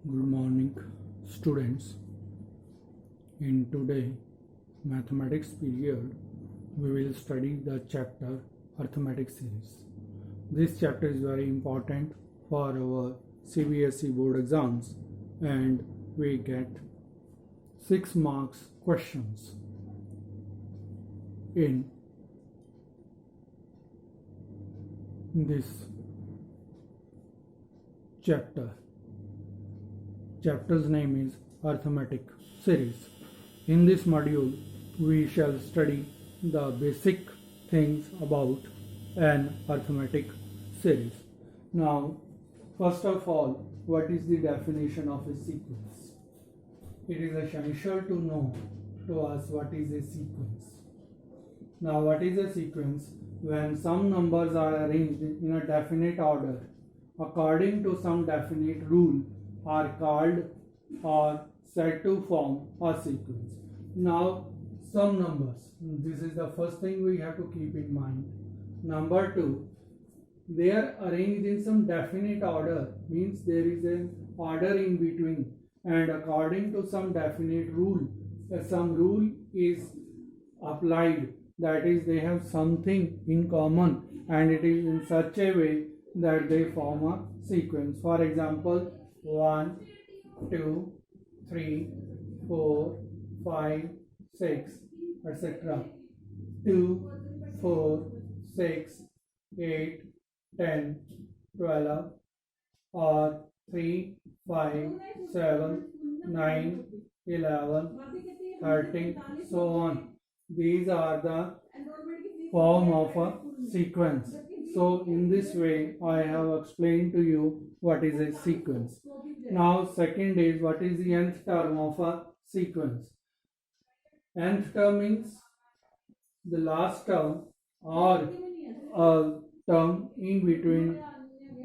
Good morning, students. In today mathematics period, we will study the chapter Arithmetic series. This chapter is very important for our CBSE board exams, and we get 6 marks questions in this chapter. Chapter's name is Arithmetic series. In this module, we shall study the basic things about an arithmetic series. Now, first of all, what is the definition of a sequence? It is essential to know to us what is a sequence. Now, what is a sequence? When some numbers are arranged in a definite order according to some definite rule are called or said to form a sequence. Now, some numbers, this is the first thing we have to keep in mind. Number 2, they are arranged in some definite order, means there is an order in between, and according to some definite rule, some rule is applied, that is, they have something in common, and it is in such a way that they form a sequence. For example, 1, 2, 3, 4, 5, 6, etc. 2, 4, 6, 8, 10, 12, or 3, 5, 7, 9, 11, 13, so on. These are the form of a sequence. So in this way, I have explained to you what is a sequence. Now, second is what is the nth term of a sequence. Nth term means the last term or a term in between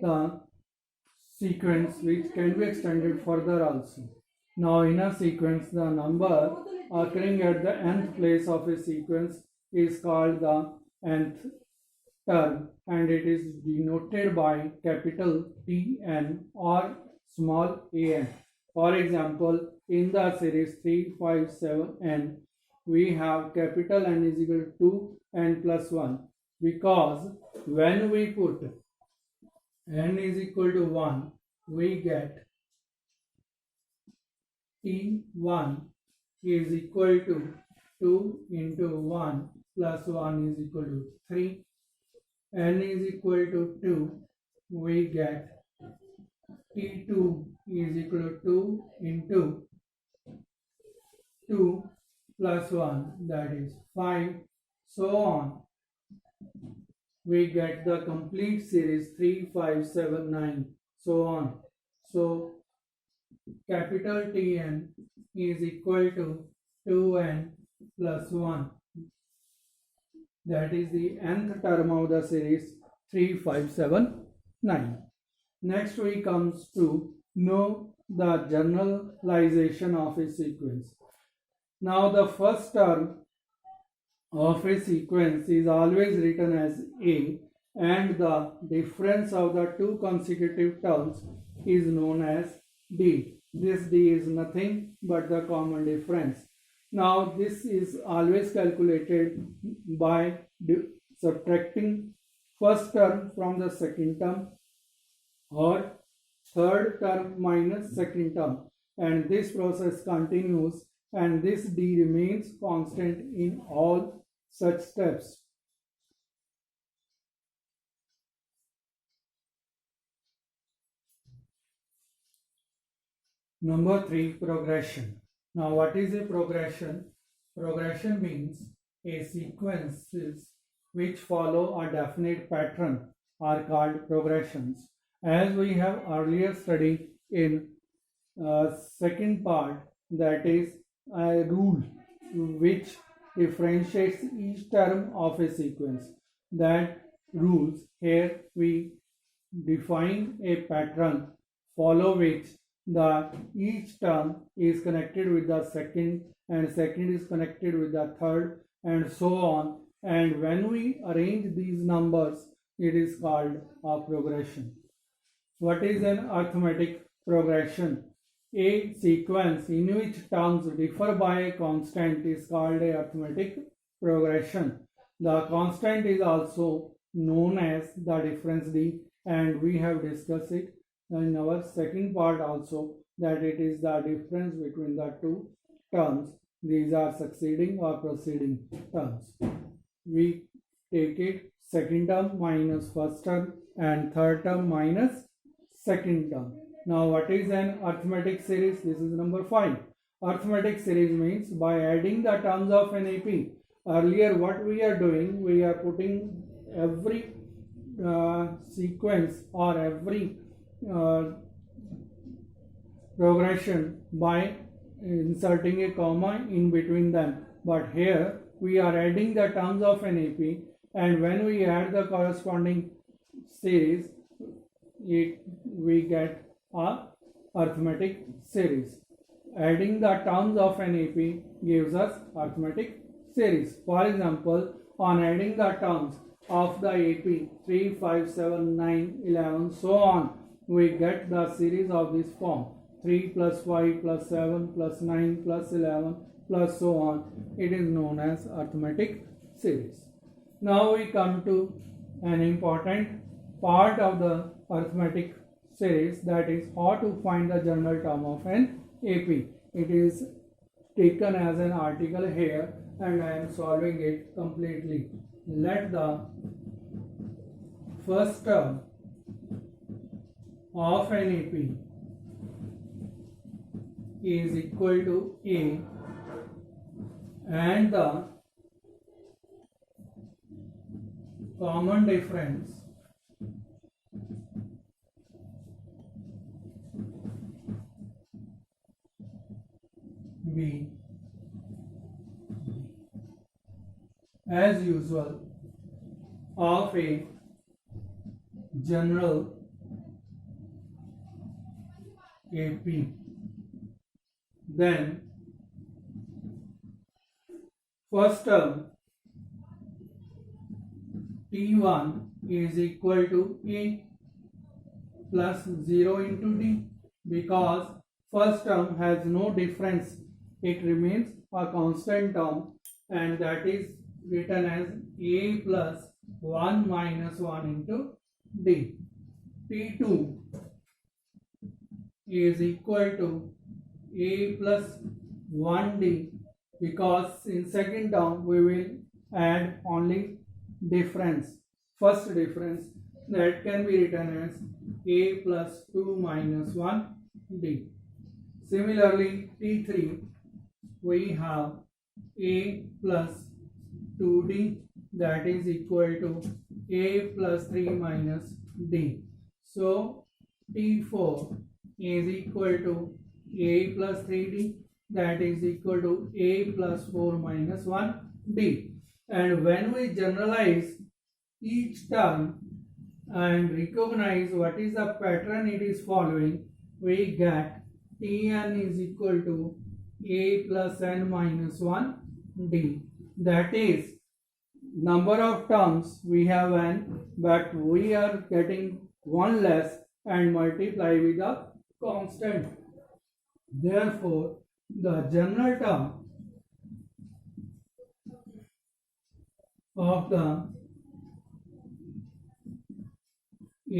the sequence, which can be extended further also. Now, in a sequence, the number occurring at the nth place of a sequence is called the nth term, and it is denoted by capital Tn or small an. For example, in the series 3, 5, 7, n, we have capital N is equal to n plus 1, because when we put n is equal to 1, we get T1 is equal to 2 into 1 plus 1 is equal to 3. N is equal to 2, we get T2 is equal to 2 into 2 plus 1, that is 5, so on. We get the complete series 3, 5, 7, 9, so on. So, capital Tn is equal to 2n plus 1. That is the nth term of the series 3, 5, 7, 9. Next we comes to know the generalization of a sequence. Now the first term of a sequence is always written as A, and the difference of the two consecutive terms is known as D. This D is nothing but the common difference. Now this is always calculated by subtracting first term from the second term or third term minus second term, and this process continues, and this D remains constant in all such steps. Number 3, progression. Now, what is a progression? Progression means a sequences which follow a definite pattern are called progressions. As we have earlier studied in second part, that is a rule which differentiates each term of a sequence. That rules, here we define a pattern follow which the each term is connected with the second, and second is connected with the third, and so on. And when we arrange these numbers, it is called a progression. What is an arithmetic progression? A sequence in which terms differ by a constant is called a arithmetic progression. The constant is also known as the difference D, and we have discussed it in our second part also, that it is the difference between the two terms. These are succeeding or preceding terms. We take it second term minus first term and third term minus second term. Now what is an arithmetic series? This is number 5. Arithmetic series means by adding the terms of an AP. Earlier what we are doing, we are putting every sequence or every progression by inserting a comma in between them. But here we are adding the terms of an AP, and when we add the corresponding series, we get a arithmetic series. Adding the terms of an AP gives us arithmetic series. For example, on adding the terms of the AP 3, 5, 7, 9, 11, so on, we get the series of this form: 3 plus 5 plus 7 plus 9 plus 11 plus so on. It is known as arithmetic series. Now we come to an important part of the arithmetic series, that is how to find the general term of an AP. It is taken as an article here and I am solving it completely. Let the first term of an AP is equal to A and the common difference B. As usual, of a general AP, then first term T1 is equal to A plus 0 into D, because first term has no difference, it remains a constant term, and that is written as A plus 1 minus 1 into D. T2 is equal to A plus 1D, because in second term we will add only difference, first difference, that can be written as A plus 2 minus 1 D. Similarly, T3 we have A plus 2D, that is equal to A plus 3 minus D. So T4 is equal to A plus 3D, that is equal to A plus 4 minus 1 D. And when we generalize each term and recognize what is the pattern it is following, we get Tn is equal to A plus n minus 1 D. That is, number of terms we have n, but we are getting one less and multiply with a constant. Therefore, the general term of the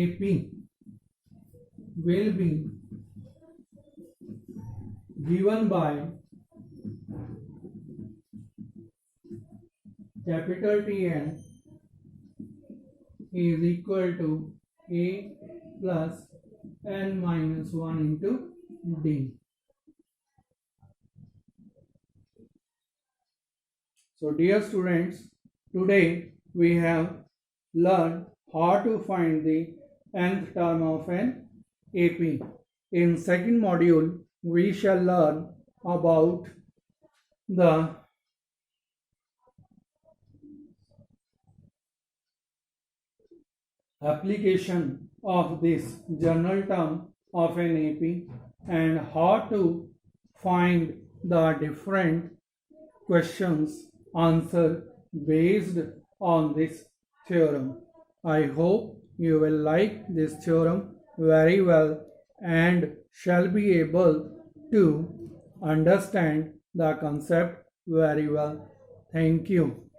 AP will be given by capital Tn is equal to A plus n minus 1 into D. So dear students, today we have learned how to find the nth term of an AP. In second module, we shall learn about the application of this general term of an AP and how to find the different questions answer based on this theorem. I hope you will like this theorem very well and shall be able to understand the concept very well. Thank you.